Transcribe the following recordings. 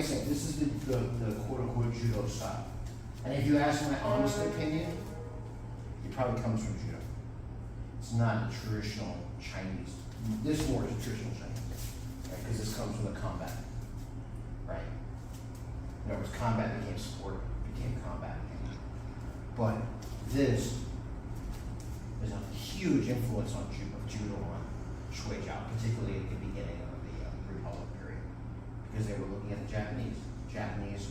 I say, this is the quote-unquote judo style. And if you ask my honest opinion, it probably comes from judo. It's not a traditional Chinese. This more is a traditional Chinese, right? Because this comes from the combat, right? In other words, combat became sport, became combat. But this is a huge influence on judo on shuai jiao, particularly at the beginning of the Republic period, because they were looking at the Japanese. Japanese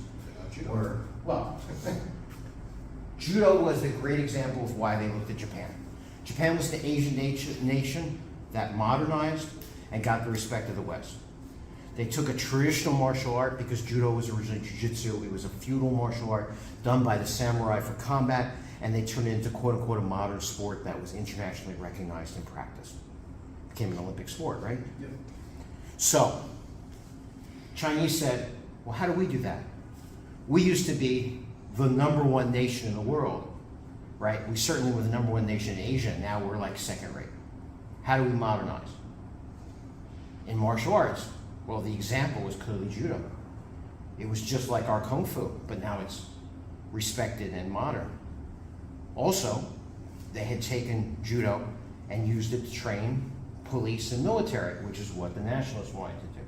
were, well, judo was the great example of why they looked at Japan. Japan was the Asian nation that modernized and got the respect of the West. They took a traditional martial art, because judo was originally jiu-jitsu, it was a feudal martial art done by the samurai for combat, and they turned it into quote-unquote a modern sport that was internationally recognized and practiced. It became an Olympic sport, right? Yep. So, Chinese said, well, how do we do that? We used to be the #1 nation in the world, right? We certainly were the #1 nation in Asia, now we're like second rate. How do we modernize? In martial arts, well, the example was clearly judo. It was just like our kung fu, but now it's respected and modern. Also, they had taken judo and used it to train police and military, which is what the nationalists wanted to do.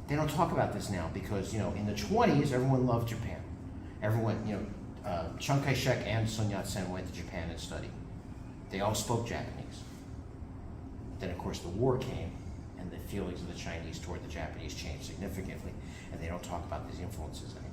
They don't talk about this now because, in the 20s, everyone loved Japan. Everyone, Chiang Kai-shek and Sun Yat-sen went to Japan and studied. They all spoke Japanese. Then, of course, the war came, and the feelings of the Chinese toward the Japanese changed significantly, and they don't talk about these influences anymore.